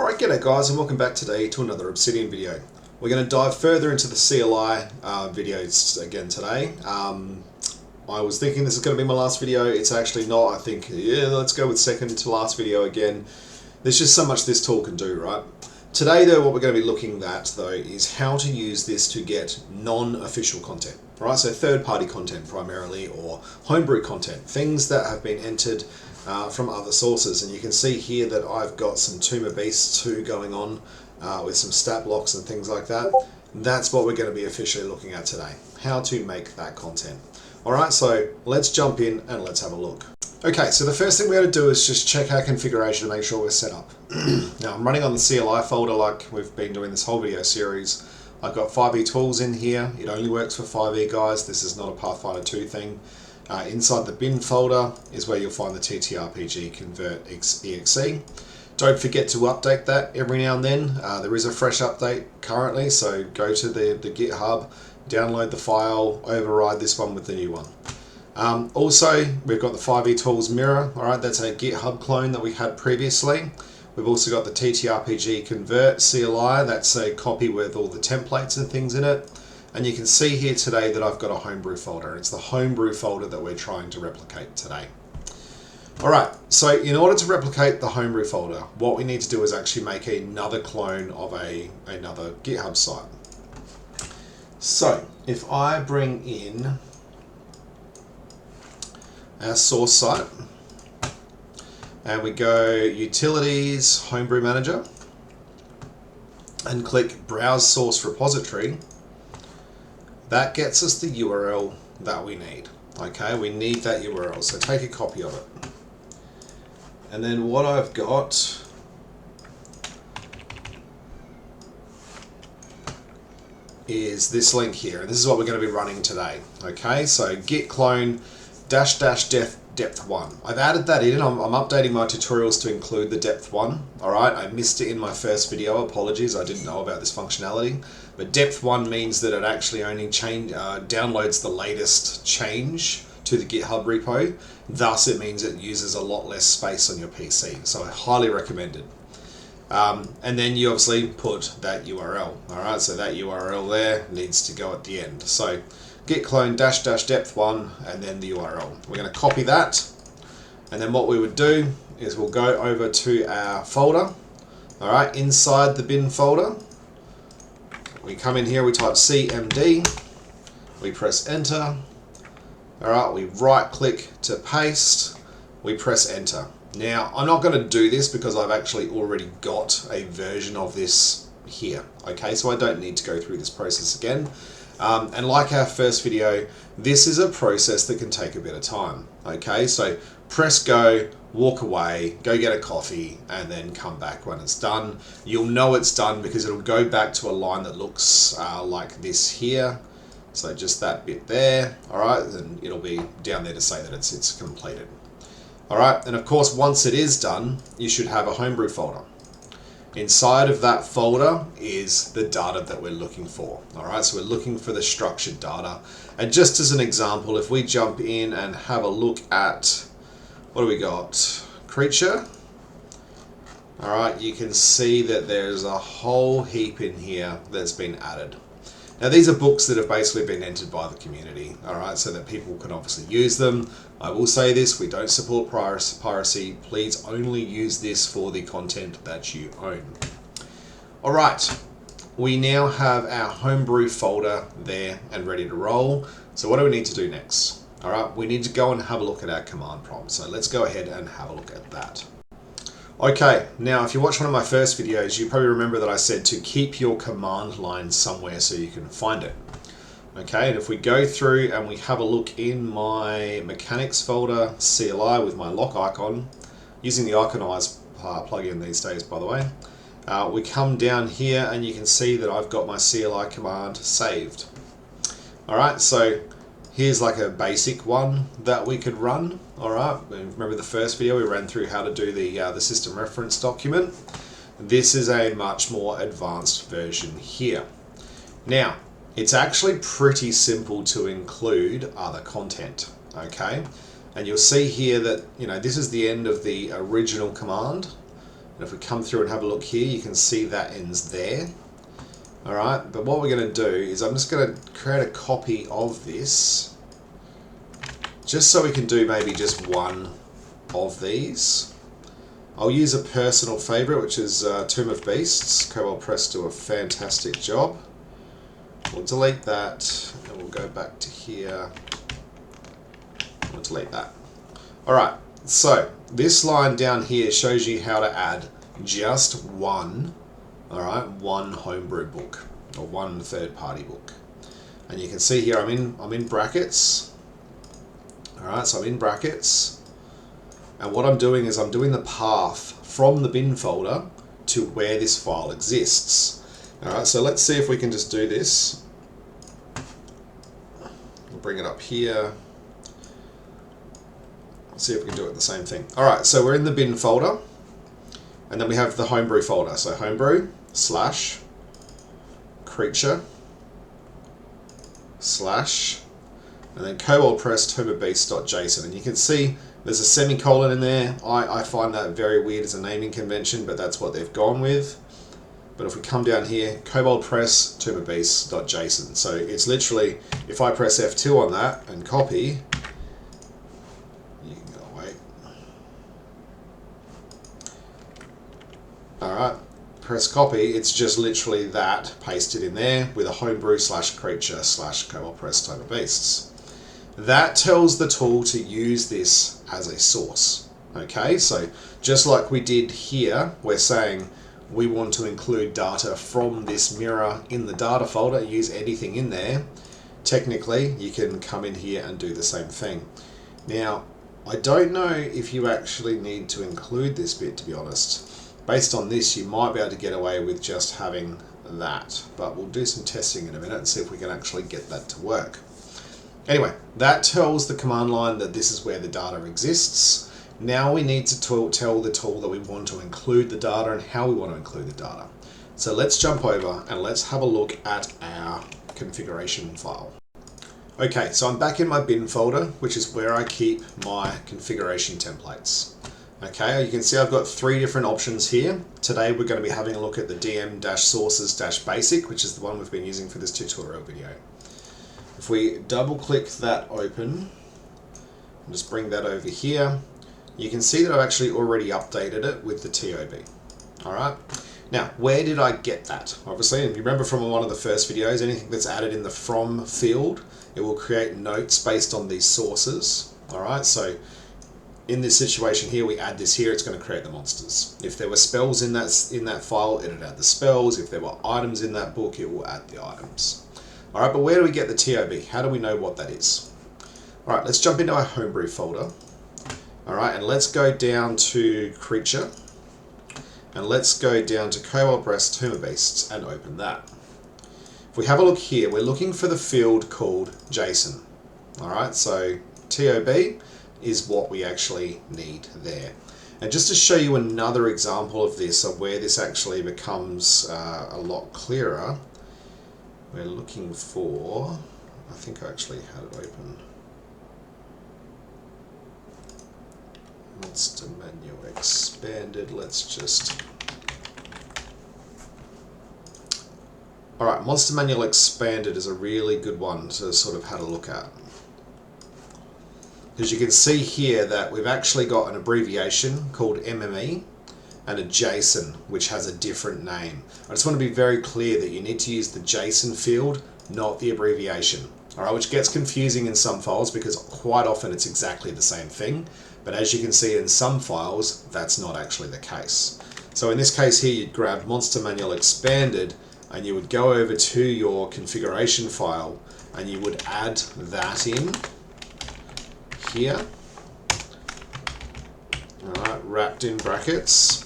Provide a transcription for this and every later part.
Alright, g'day guys, and welcome back today to another Obsidian video. We're going to dive further into the CLI videos again today. I was thinking this is going to be my last video. It's actually not. I think, yeah, let's go with second to last video again. There's just so much this tool can do, right? Today though, what we're going to be looking at though is how to use this to get non-official content, right? So third-party content primarily, or homebrew content, things that have been entered from other sources. And you can see here that I've got some Tomb of Beasts 2 going on with some stat blocks and things like that. That's what we're going to be officially looking at today, how to make that content. Alright, so let's jump in and let's have a look. Okay, so the first thing we got to do is just check our configuration to make sure we're set up. Now I'm running on the CLI folder like we've been doing this whole video series. I've got 5e tools in here. It only works for 5e guys. This is not a Pathfinder 2 thing. Inside the bin folder is where you'll find the TTRPG convert exe. Don't forget to update that every now and then. There is a fresh update currently, so go to the GitHub, download the file, override this one with the new one. Also, we've got the 5e tools mirror. Alright, that's a GitHub clone that we had previously. We've also got the TTRPG convert CLI. That's a copy with all the templates and things in it. And you can see here today that I've got a homebrew folder. It's the homebrew folder that we're trying to replicate today. Alright, so in order to replicate the homebrew folder, what we need to do is actually make another clone of another GitHub site. So, if I bring in our source site, and we go Utilities, Homebrew Manager, and click Browse Source Repository, that gets us the URL that we need. Okay, we need that URL, so take a copy of it. And then what I've got is this link here, and this is what we're going to be running today. Okay, so git clone depth 1. I've added that in. I'm updating my tutorials to include the depth 1. Alright, I missed it in my first video. Apologies, I didn't know about this functionality. But depth 1 means that it actually only downloads the latest change to the GitHub repo. Thus, it means it uses a lot less space on your PC. So I highly recommend it. And then you obviously put that URL. Alright, so that URL there needs to go at the end. So git clone depth 1 and then the URL. We're going to copy that, and then what we would do is we'll go over to our folder. Alright, inside the bin folder, we come in here, we type CMD, we press enter. Alright, we right click to paste, we press enter. Now I'm not going to do this because I've actually already got a version of this here. Okay, so I don't need to go through this process again. And like our first video, this is a process that can take a bit of time. Okay, so press go, walk away, go get a coffee, and then come back when it's done. You'll know it's done because it'll go back to a line that looks like this here. So just that bit there, alright, and it'll be down there to say that it's completed. Alright, and of course once it is done, you should have a homebrew folder. Inside of that folder is the data that we're looking for. Alright, so we're looking for the structured data. And just as an example, if we jump in and have a look at, what do we got? Creature. Alright, you can see that there's a whole heap in here that's been added. Now these are books that have basically been entered by the community, alright, so that people can obviously use them. I will say this, we don't support piracy. Please only use this for the content that you own. Alright, we now have our homebrew folder there and ready to roll. So what do we need to do next? Alright, we need to go and have a look at our command prompt. So let's go ahead and have a look at that. Okay, now if you watch one of my first videos, you probably remember that I said to keep your command line somewhere so you can find it. Okay, and if we go through and we have a look in my mechanics folder, CLI with my lock icon, using the Iconize plugin these days by the way, we come down here and you can see that I've got my CLI command saved. Alright, so here's like a basic one that we could run. Alright, remember the first video we ran through how to do the system reference document. This is a much more advanced version here. Now, it's actually pretty simple to include other content, okay? And you'll see here that, this is the end of the original command. And if we come through and have a look here, you can see that ends there. Alright, but what we're going to do is I'm just going to create a copy of this, just so we can do maybe just one of these. I'll use a personal favourite, which is Tomb of Beasts. Cobalt Press do a fantastic job. We'll delete that, and we'll go back to here. We'll delete that. Alright, so this line down here shows you how to add just one, one homebrew book, or one third-party book. And you can see here I'm in brackets. Alright, so I'm in brackets. And what I'm doing is I'm doing the path from the bin folder to where this file exists. Alright, so let's see if we can just do this. We'll bring it up here. Let's see if we can do it the same thing. Alright, so we're in the bin folder. And then we have the homebrew folder. So homebrew / creature / and then Cobalt Press Beast.json. And you can see there's a semicolon in there. I find that very weird as a naming convention, but that's what they've gone with. But if we come down here, Cobalt Press Beast.json. So it's literally, if I press F2 on that and copy, you can go away. Alright, press copy, it's just literally that pasted in there with a homebrew / creature / Cobalt Press Beasts. That tells the tool to use this as a source. Okay, so just like we did here, we're saying we want to include data from this mirror in the data folder, use anything in there. Technically, you can come in here and do the same thing. Now, I don't know if you actually need to include this bit, to be honest. Based on this, you might be able to get away with just having that, but we'll do some testing in a minute and see if we can actually get that to work. Anyway, that tells the command line that this is where the data exists. Now we need to tell the tool that we want to include the data and how we want to include the data. So let's jump over and let's have a look at our configuration file. Okay, so I'm back in my bin folder, which is where I keep my configuration templates. Okay, you can see I've got 3 different options here. Today we're going to be having a look at the dm-sources-basic, which is the one we've been using for this tutorial video. If we double click that open, and just bring that over here, you can see that I've actually already updated it with the TOB. Alright, now where did I get that? Obviously, if you remember from one of the first videos, anything that's added in the from field, it will create notes based on these sources. Alright, so in this situation here, we add this here, it's going to create the monsters. If there were spells in that file, it'll add the spells. If there were items in that book, it will add the items. Alright, but where do we get the TOB? How do we know what that is? Alright, let's jump into our homebrew folder. Alright, and let's go down to creature. And let's go down to Cobalt Press Beasts and open that. If we have a look here, we're looking for the field called JSON. Alright, so TOB is what we actually need there. And just to show you another example of this, of where this actually becomes a lot clearer, we're looking for, I think I actually had it open. Monster Manual Expanded, let's just... Alright, Monster Manual Expanded is a really good one to sort of have a look at. Because you can see here that we've actually got an abbreviation called MME and a JSON, which has a different name. I just want to be very clear that you need to use the JSON field, not the abbreviation. Alright, which gets confusing in some files because quite often it's exactly the same thing. But as you can see in some files, that's not actually the case. So in this case here, you'd grab Monster Manual Expanded and you would go over to your configuration file and you would add that in here. Alright, wrapped in brackets.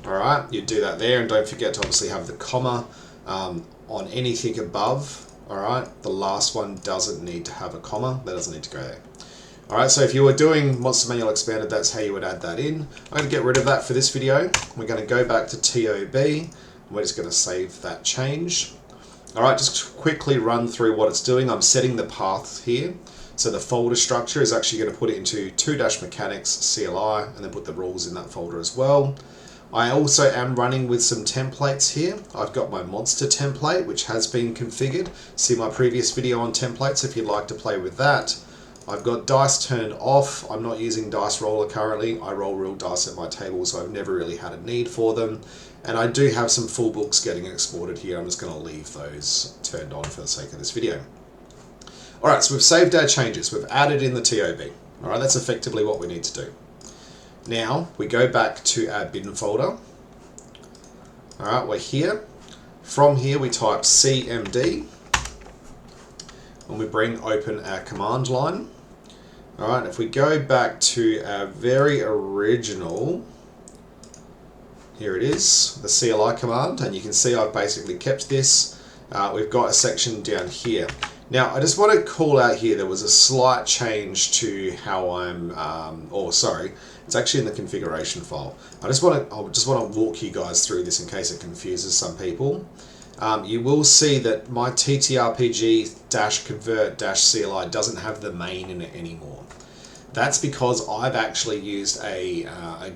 Alright, you do that there, and don't forget to obviously have the comma on anything above. Alright, the last one doesn't need to have a comma, that doesn't need to go there. Alright, so if you were doing Monster Manual Expanded, that's how you would add that in. I'm going to get rid of that for this video. We're going to go back to TOB, and we're just going to save that change. Alright, just quickly run through what it's doing. I'm setting the path here. So the folder structure is actually going to put it into 2-mechanics CLI and then put the rules in that folder as well. I also am running with some templates here. I've got my monster template, which has been configured. See my previous video on templates if you'd like to play with that. I've got dice turned off. I'm not using dice roller currently. I roll real dice at my table, so I've never really had a need for them. And I do have some full books getting exported here. I'm just going to leave those turned on for the sake of this video. Alright, so we've saved our changes. We've added in the TOB. Alright, that's effectively what we need to do. Now, we go back to our bin folder. Alright, we're here. From here, we type CMD. And we bring open our command line. Alright, if we go back to our very original, here it is, the CLI command, and you can see I've basically kept this. We've got a section down here. Now, I just want to call out here, there was a slight change to how I'm, it's actually in the configuration file. I just want to walk you guys through this in case it confuses some people. You will see that my TTRPG-convert-CLI doesn't have the main in it anymore. That's because I've actually used a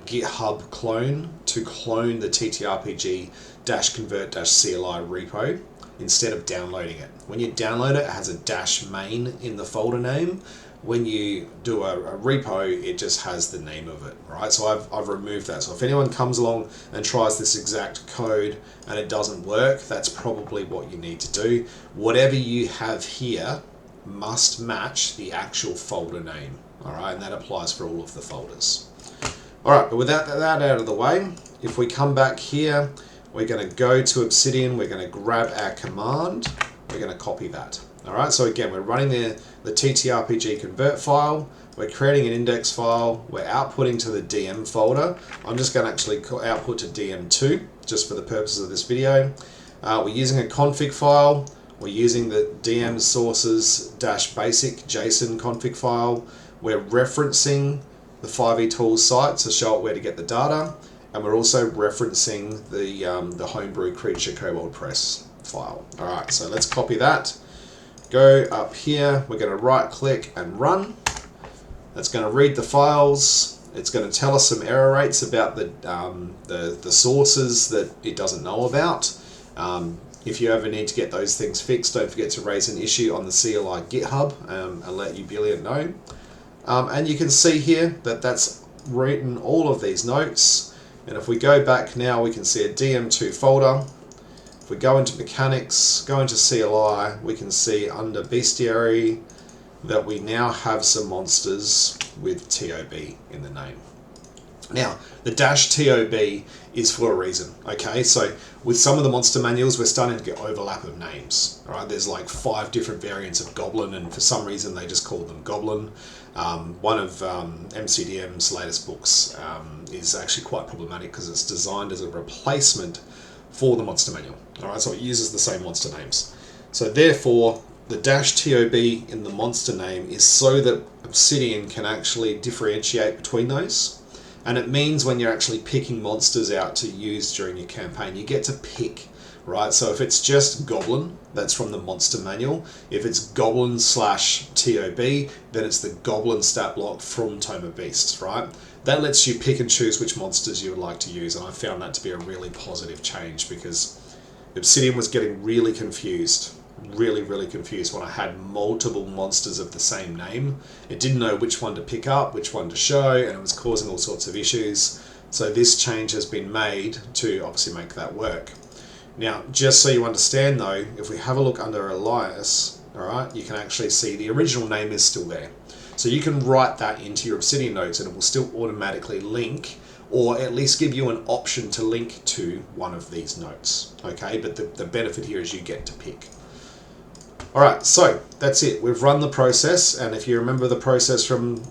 GitHub clone to clone the TTRPG-convert-CLI repo instead of downloading it. When you download it, it has a -main in the folder name. When you do a repo, it just has the name of it, right? So I've removed that. So if anyone comes along and tries this exact code and it doesn't work, that's probably what you need to do. Whatever you have here must match the actual folder name, all right? And that applies for all of the folders. All right, but with that out of the way, if we come back here, we're going to go to Obsidian, we're going to grab our command, we're going to copy that. All right, so again, we're running the TTRPG convert file, we're creating an index file, we're outputting to the DM folder. I'm just going to actually output to DM2, just for the purposes of this video. We're using a config file, we're using the DM sources-basic JSON config file, we're referencing the 5e Tools site to show it where to get the data, and we're also referencing the Homebrew Creature Kobold Press file. All right, so let's copy that. Go up here, we're going to right click and run. That's going to read the files. It's going to tell us some error rates about the sources that it doesn't know about. If you ever need to get those things fixed, don't forget to raise an issue on the CLI GitHub and let Obsidian know. And you can see here that that's written all of these notes. And if we go back now, we can see a DM2 folder. If we go into mechanics, go into CLI, we can see under bestiary that we now have some monsters with TOB in the name. Now, the -TOB is for a reason, okay? So with some of the monster manuals, we're starting to get overlap of names, all right? There's like 5 different variants of Goblin, and for some reason they just call them Goblin. One of MCDM's latest books is actually quite problematic because it's designed as a replacement for the monster manual, all right? So it uses the same monster names. So therefore, the -TOB in the monster name is so that Obsidian can actually differentiate between those. And it means when you're actually picking monsters out to use during your campaign, you get to pick, right? So if it's just Goblin, that's from the monster manual. If it's Goblin/TOB, then it's the Goblin stat block from Tome of Beasts, right? That lets you pick and choose which monsters you would like to use, and I found that to be a really positive change because Obsidian was getting really confused when I had multiple monsters of the same name. It didn't know which one to pick up, which one to show, and it was causing all sorts of issues. So this change has been made to obviously make that work. Now, just so you understand though, if we have a look under Elias, all right, you can actually see the original name is still there. So you can write that into your Obsidian notes and it will still automatically link, or at least give you an option to link to one of these notes, okay? But the benefit here is you get to pick. Alright, so that's it. We've run the process, and if you remember the process from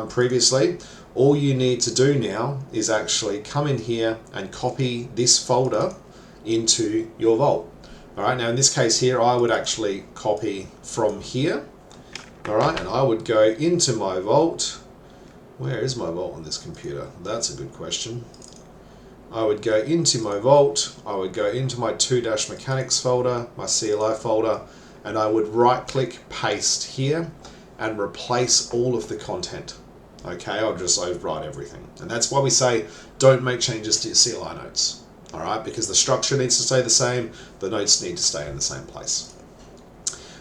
previously, all you need to do now is actually come in here and copy this folder into your vault. Alright, now in this case here, I would actually copy from here. Alright, and I would go into my vault. Where is my vault on this computer? That's a good question. I would go into my vault, I would go into my 2-mechanics folder, my CLI folder, and I would right click paste here and replace all of the content. Okay, I'll just overwrite everything. And that's why we say don't make changes to your CLI notes. All right, because the structure needs to stay the same, the notes need to stay in the same place.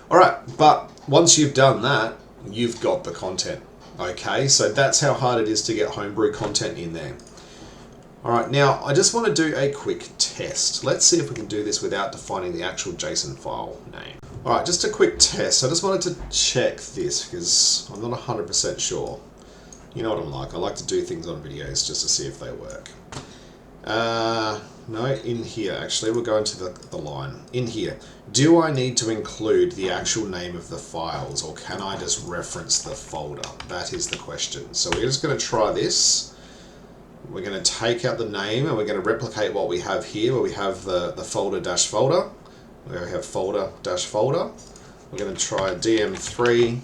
All right, but once you've done that, you've got the content. Okay, so that's how hard it is to get Homebrew content in there. All right, now I just want to do a quick test. Let's see if we can do this without defining the actual JSON file name. All right, just a quick test. I just wanted to check this because I'm not 100% sure. You know what I'm like. I like to do things on videos just to see if they work. No, in here, actually, we'll go into the line. In here, do I need to include the actual name of the files, or can I just reference the folder? That is the question. So we're just going to try this. We're going to take out the name, and we're going to replicate what we have here, where we have the folder-folder. We have folder-folder. We're going to try DM3,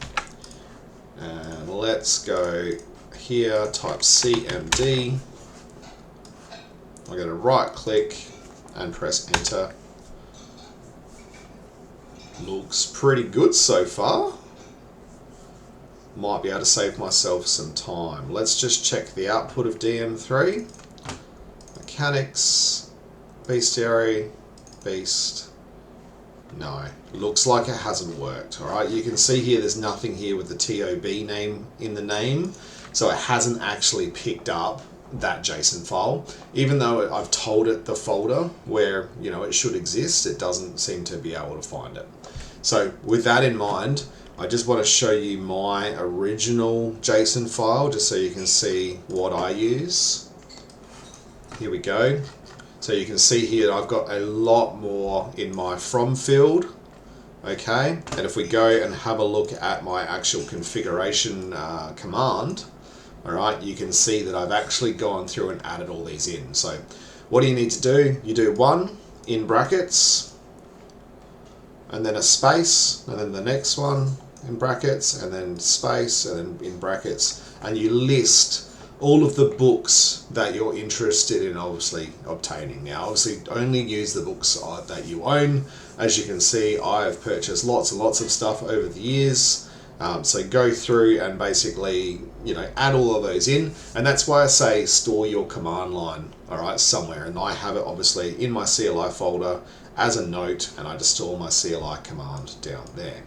and let's go here, type CMD. I'm going to right click and press enter. Looks pretty good so far. Might be able to save myself some time. Let's just check the output of DM3. Mechanics, bestiary, beast. No, looks like it hasn't worked. Alright, you can see here there's nothing here with the TOB name in the name, so it hasn't actually picked up that JSON file. Even though I've told it the folder where it should exist, it doesn't seem to be able to find it. So with that in mind, I just want to show you my original JSON file just so you can see what I use. Here we go. So you can see here I've got a lot more in my from field. Okay, and if we go and have a look at my actual configuration command, all right, you can see that I've actually gone through and added all these in. So what do you need to do? You do one in brackets, and then a space, and then the next one in brackets, and then space, and then in brackets, and you list all of the books that you're interested in obviously obtaining. Now obviously only use the books that you own. As you can see, I have purchased lots and lots of stuff over the years. So go through and basically, add all of those in, and that's why I say store your command line, all right, somewhere. And I have it obviously in my CLI folder as a note, and I just store my CLI command down there.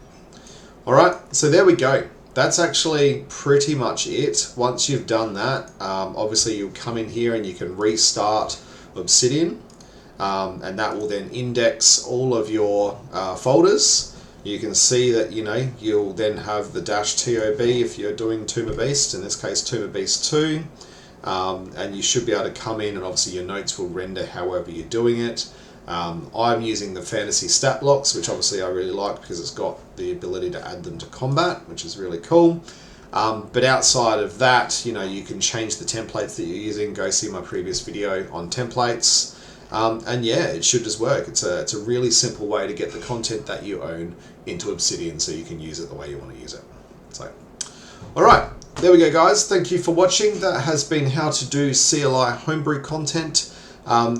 All right, so there we go. That's actually pretty much it. Once you've done that, obviously you'll come in here and you can restart Obsidian, and that will then index all of your folders. You can see that you'll then have the -tob if you're doing Tomb of Beast, in this case Tomb of Beast 2, and you should be able to come in and obviously your notes will render however you're doing it. I'm using the fantasy stat blocks, which obviously I really like because it's got the ability to add them to combat, which is really cool. But outside of that, you can change the templates that you're using. Go see my previous video on templates. And yeah, it should just work. It's a really simple way to get the content that you own into Obsidian so you can use it the way you want to use it. So, alright, there we go guys. Thank you for watching. That has been how to do CLI Homebrew content.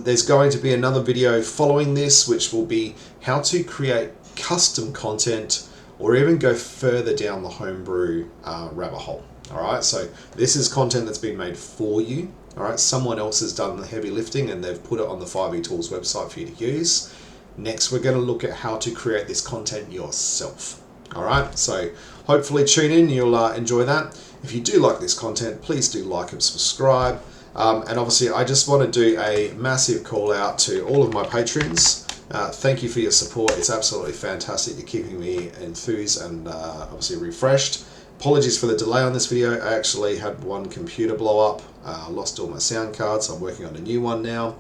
There's going to be another video following this, which will be how to create custom content or even go further down the Homebrew rabbit hole. Alright, so this is content that's been made for you. Alright, someone else has done the heavy lifting and they've put it on the 5e Tools website for you to use. Next, we're going to look at how to create this content yourself. Alright, so hopefully tune in, you'll enjoy that. If you do like this content, please do like and subscribe. And obviously, I just want to do a massive call out to all of my patrons. Thank you for your support. It's absolutely fantastic. You're keeping me enthused and obviously refreshed. Apologies for the delay on this video. I actually had one computer blow up. I lost all my sound cards. I'm working on a new one now.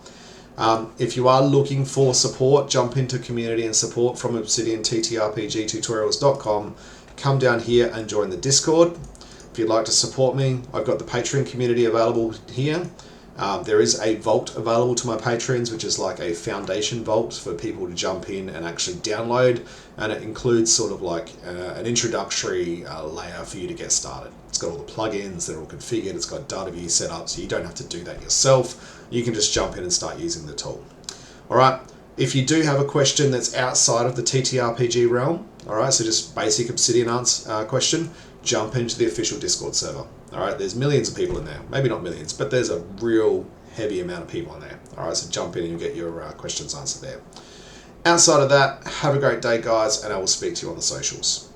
If you are looking for support, jump into community and support from Obsidian TTRPGtutorials.com. Come down here and join the Discord. If you'd like to support me, I've got the Patreon community available here. There is a vault available to my patrons, which is like a foundation vault for people to jump in and actually download, and it includes sort of like an introductory layer for you to get started. It's got all the plugins, they're all configured, it's got data view set up, so you don't have to do that yourself. You can just jump in and start using the tool. All right, if you do have a question that's outside of the TTRPG realm, all right, so just basic Obsidian question, jump into the official Discord server. All right, there's millions of people in there. Maybe not millions, but there's a real heavy amount of people in there. All right, so jump in and you'll get your questions answered there. Outside of that, have a great day, guys, and I will speak to you on the socials.